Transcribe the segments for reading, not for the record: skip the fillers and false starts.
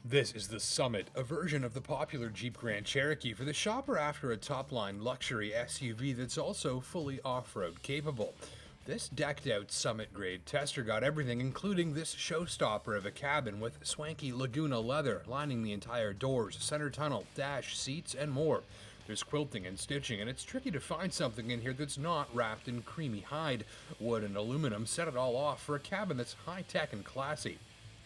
This is the Summit, a version of the popular Jeep Grand Cherokee for the shopper after a top-line luxury SUV that's also fully off-road capable. This decked-out Summit-grade tester got everything, including this showstopper of a cabin with swanky Laguna leather lining the entire doors, center tunnel, dash, seats, and more. There's quilting and stitching, and it's tricky to find something in here that's not wrapped in creamy hide. Wood and aluminum set it all off for a cabin that's high-tech and classy.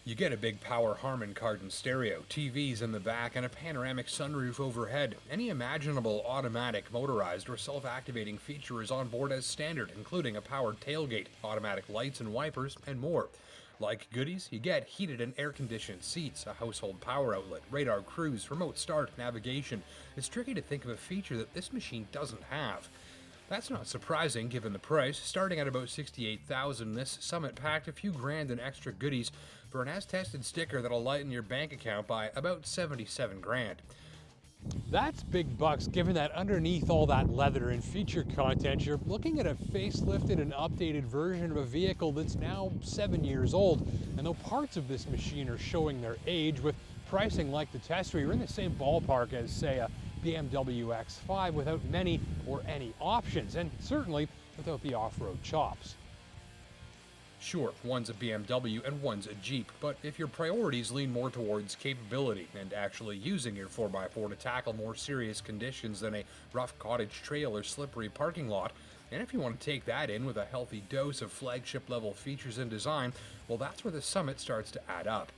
You get a big power Harman Kardon stereo, TVs in the back, and a panoramic sunroof overhead. Any imaginable automatic, motorized, or self-activating feature is on board as standard, including a powered tailgate, automatic lights and wipers, and more. Like goodies, you get heated and air-conditioned seats, a household power outlet, radar cruise, remote start, navigation. It's tricky to think of a feature that this machine doesn't have. That's not surprising given the price. Starting at about $68,000, this Summit packed a few grand in extra goodies for an as-tested sticker that'll lighten your bank account by about 77 grand. That's big bucks, given that underneath all that leather and feature content, you're looking at a facelifted and updated version of a vehicle that's now 7 years old. And though parts of this machine are showing their age, with pricing like the tester, you're in the same ballpark as, say, a BMW X5 without many or any options, and certainly without the off-road chops. Sure, one's a BMW and one's a Jeep, but if your priorities lean more towards capability and actually using your 4x4 to tackle more serious conditions than a rough cottage trail or slippery parking lot, and if you want to take that in with a healthy dose of flagship-level features and design, well, that's where the Summit starts to add up.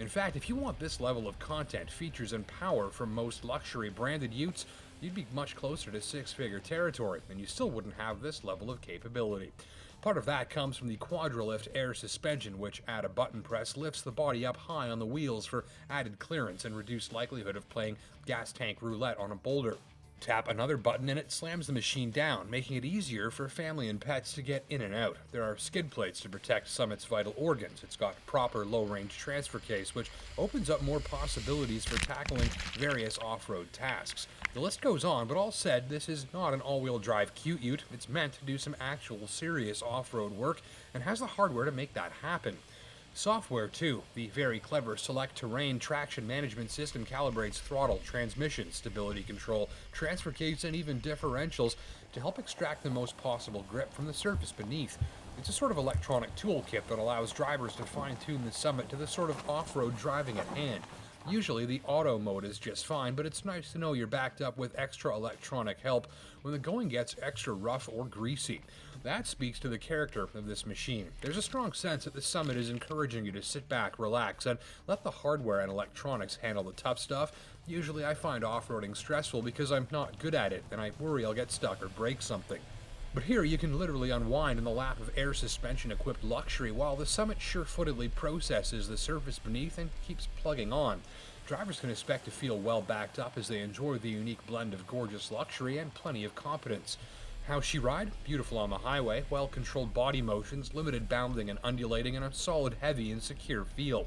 In fact, if you want this level of content, features, and power from most luxury branded utes, you'd be much closer to six-figure territory, and you still wouldn't have this level of capability. Part of that comes from the Quadralift air suspension, which at a button press lifts the body up high on the wheels for added clearance and reduced likelihood of playing gas tank roulette on a boulder. Tap another button and it slams the machine down, making it easier for family and pets to get in and out. There are skid plates to protect Summit's vital organs. It's got proper low-range transfer case, which opens up more possibilities for tackling various off-road tasks. The list goes on, but all said, this is not an all-wheel drive cute ute. It's meant to do some actual serious off-road work and has the hardware to make that happen. Software too. The very clever Select Terrain traction management system calibrates throttle, transmission, stability control, transfer case, and even differentials to help extract the most possible grip from the surface beneath. It's a sort of electronic toolkit that allows drivers to fine-tune the Summit to the sort of off-road driving at hand. Usually the auto mode is just fine, but it's nice to know you're backed up with extra electronic help when the going gets extra rough or greasy. That speaks to the character of this machine. There's a strong sense that the Summit is encouraging you to sit back, relax, and let the hardware and electronics handle the tough stuff. Usually I find off-roading stressful because I'm not good at it, and I worry I'll get stuck or break something. But here you can literally unwind in the lap of air suspension-equipped luxury while the Summit sure-footedly processes the surface beneath and keeps plugging on. Drivers can expect to feel well backed up as they enjoy the unique blend of gorgeous luxury and plenty of competence. How she ride? Beautiful on the highway, well-controlled body motions, limited bounding and undulating, and a solid, heavy, and secure feel.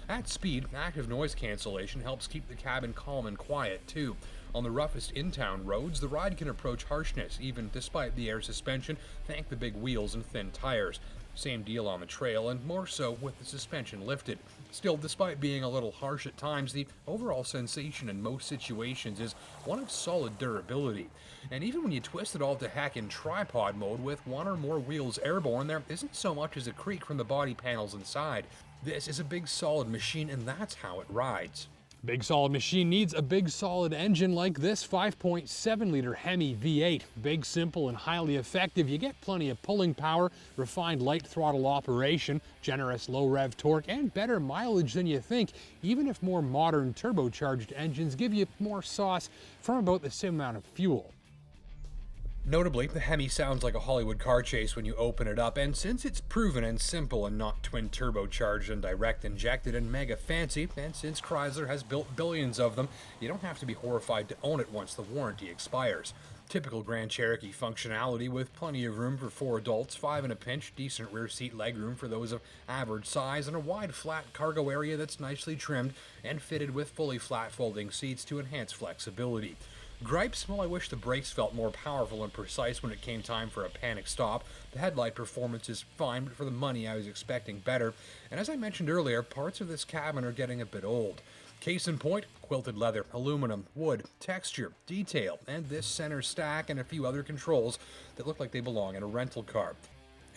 At speed, active noise cancellation helps keep the cabin calm and quiet, too. On the roughest in-town roads, the ride can approach harshness, even despite the air suspension, thank the big wheels and thin tires. Same deal on the trail, and more so with the suspension lifted. Still, despite being a little harsh at times, the overall sensation in most situations is one of solid durability. And even when you twist it all to heck in tripod mode with one or more wheels airborne, there isn't so much as a creak from the body panels inside. This is a big solid machine, and that's how it rides. Big solid machine needs a big solid engine like this 5.7 liter Hemi V8. Big, simple, and highly effective. You get plenty of pulling power, refined light throttle operation, generous low rev torque, and better mileage than you think, even if more modern turbocharged engines give you more sauce from about the same amount of fuel. Notably, the Hemi sounds like a Hollywood car chase when you open it up, and since it's proven and simple and not twin turbocharged and direct injected and mega fancy, and since Chrysler has built billions of them, you don't have to be horrified to own it once the warranty expires. Typical Grand Cherokee functionality with plenty of room for 4 adults, 5 in a pinch, decent rear seat legroom for those of average size, and a wide flat cargo area that's nicely trimmed and fitted with fully flat folding seats to enhance flexibility. Gripes? Well, I wish the brakes felt more powerful and precise when it came time for a panic stop. The headlight performance is fine, but for the money I was expecting better. And as I mentioned earlier, parts of this cabin are getting a bit old. Case in point, quilted leather, aluminum, wood, texture, detail, and this center stack and a few other controls that look like they belong in a rental car.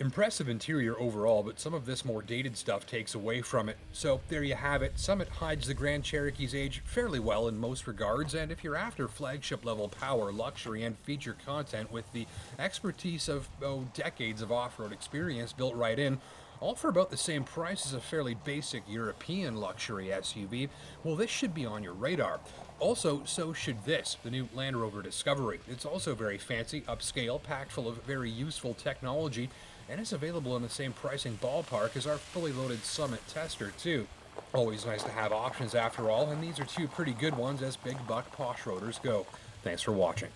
Impressive interior overall, but some of this more dated stuff takes away from it. So there you have it. Summit hides the Grand Cherokee's age fairly well in most regards, and if you're after flagship level power, luxury, and feature content with the expertise of decades of off-road experience built right in, all for about the same price as a fairly basic European luxury SUV, well, this should be on your radar. Also, so should this, the new Land Rover Discovery. It's also very fancy, upscale, packed full of very useful technology, and it's available in the same pricing ballpark as our fully loaded Summit Tester, too. Always nice to have options after all, and these are two pretty good ones as big buck posh roaders go. Thanks for watching.